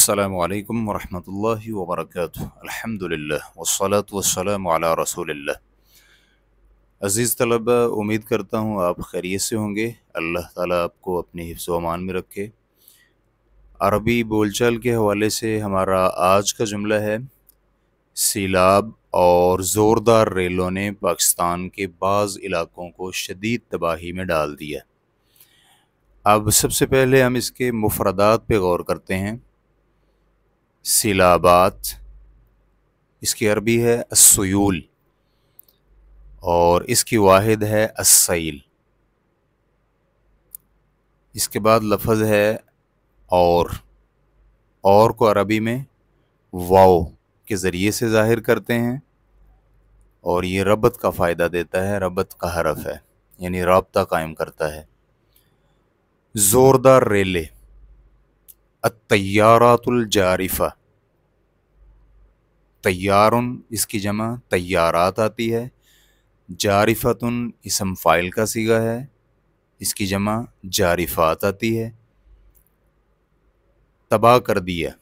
अस्सलामु अलैकुम वरहमतुल्लाहि वबरकातुहू। अल्हम्दुलिल्लाह वस्सलातु वस्सलामु अला रसूलिल्लाह। अज़ीज़ तलबा, उम्मीद करता हूँ आप खैरियत से होंगे। अल्लाह ताला आपको अपनी हिफ्ज़ व अमान में रखे। अरबी बोलचाल के हवाले से हमारा आज का जुमला है, सीलाब और ज़ोरदार रेलों ने पाकिस्तान के बाज़ इलाकों को शदीद तबाही में डाल दिया। अब सबसे पहले हम इसके मुफ़रदात पे गौर करते हैं। सीलाबात, इसकी अरबी है अस्सुयूल और इसकी वाहिद है अस्सैल। इसके बाद लफ्ज़ है और को अरबी में वाव के ज़रिए से ज़ाहिर करते हैं और ये रबत का फ़ायदा देता है, रबत का हरफ है, यानी राब्ता कायम करता है। ज़ोरदार रेले, अत्तय्यारातुल जारिफ़ा। तैयारुन इसकी जमा तैयारात आती है। जारिफ़तुन इसम फ़ाइल का सीगा है, इसकी जमा जारिफ़ात आती है। तबाह कर दिया,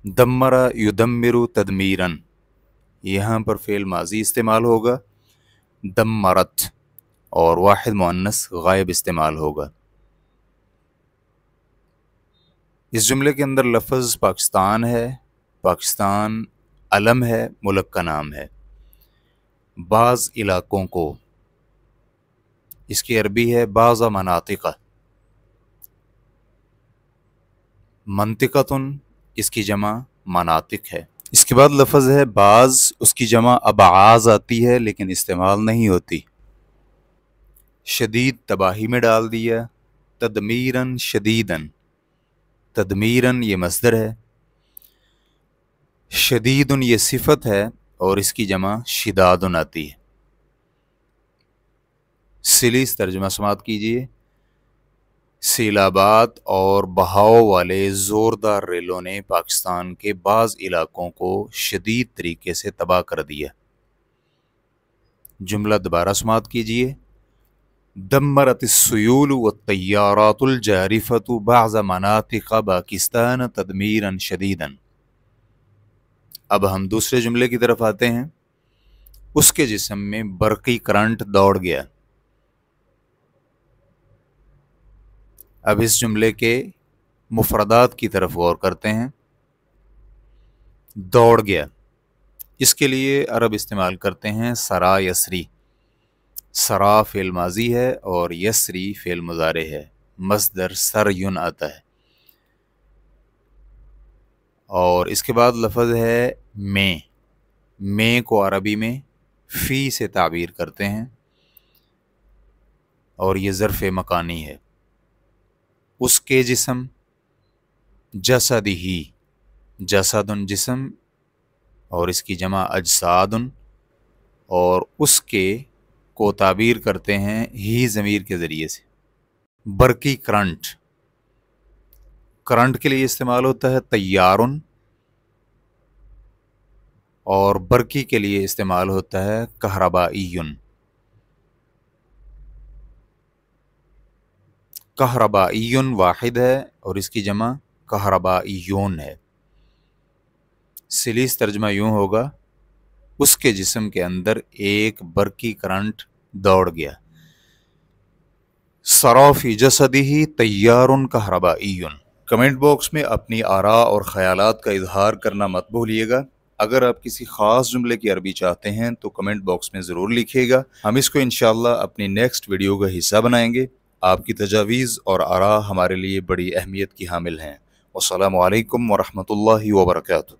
दम्मरा युदम्मिरु तदमीरन, यहाँ पर फ़ेल माज़ी इस्तेमाल होगा। दम्मरत और वाहिद मुअन्नस गायब इस्तेमाल होगा। इस जुमले के अंदर लफ्ज़ पाकिस्तान है। पाकिस्तान अलम है, मुल्क का नाम है। बाज़ इलाकों को, इसकी अरबी है बाज़ा मनातिका। मंतिकतुन इसकी जमा मनातिक है। इसके बाद लफ्ज़ है बाज़, उसकी जमा अबाज़ आती है लेकिन इस्तेमाल नहीं होती। शदीद तबाही में डाल दिया, तदमीरन शदीदन। तदमीरन ये मस्दर है, शदीदुन ये सिफत है और इसकी जमा शिदादुन आती है। सिलीस तर्जुमा समात कीजिए। सीलाबात और बहाव वाले ज़ोरदार रेलों ने पाकिस्तान के बाज़ इलाकों को शदीद तरीके से तबाह कर दिया। जुमला दोबारा समात कीजिए। दम्मरतिस्सुयूल व तैयारातुल जारिफ़तु बाज़ मनातिक़ पाकिस्तान तदमीरन शदीदन। अब हम दूसरे जुमले की तरफ आते हैं। उसके जिस्म में बरक़ी करंट दौड़ गया। अब इस जुमले के मुफ़रदात की तरफ गौर करते हैं। दौड़ गया, इसके लिए अरब इस्तेमाल करते हैं सरा यसरी। सरा फ़ेल माज़ी है और यसरी फ़ेल मुज़ारे है। मस्दर सरयुन आता है। और इसके बाद लफ्ज़ है में को अरबी में फ़ी से ताबीर करते हैं और ये ज़र्फ़ मकानी है। उसके जिस्म, जसदिही, जसदुन जिस्म और इसकी जमा अजसादुन, और उसके को ताबीर करते हैं ही ज़मीर के ज़रिए से। बरक़ी करंट, करंट के लिए इस्तेमाल होता है तैयारुन और बरक़ी के लिए इस्तेमाल होता है कहरबाइयुन। कहरबाइयुन वाहिद है और इसकी जमा कहरबाइयुन है। सिलीस तर्जमा यूँ होगा, उसके जिस्म के अंदर एक बरक़ी करंट दौड़ गया। सराफ़ी जसदिही तैयारुन कहरबाइयुन। कमेंट बॉक्स में अपनी आरा और ख़यालात का इजहार करना मत भूलिएगा। अगर आप किसी ख़ास जुमले की अरबी चाहते हैं तो कमेंट बॉक्स में ज़रूर लिखिएगा। हम इसको इंशाअल्लाह अपनी नेक्स्ट वीडियो का हिस्सा बनाएंगे। आपकी तजावीज़ और आरा हमारे लिए बड़ी अहमियत की हामिल हैं। वस्सलामु अलैकुम वरहमतुल्लाहि वबरकातुहू।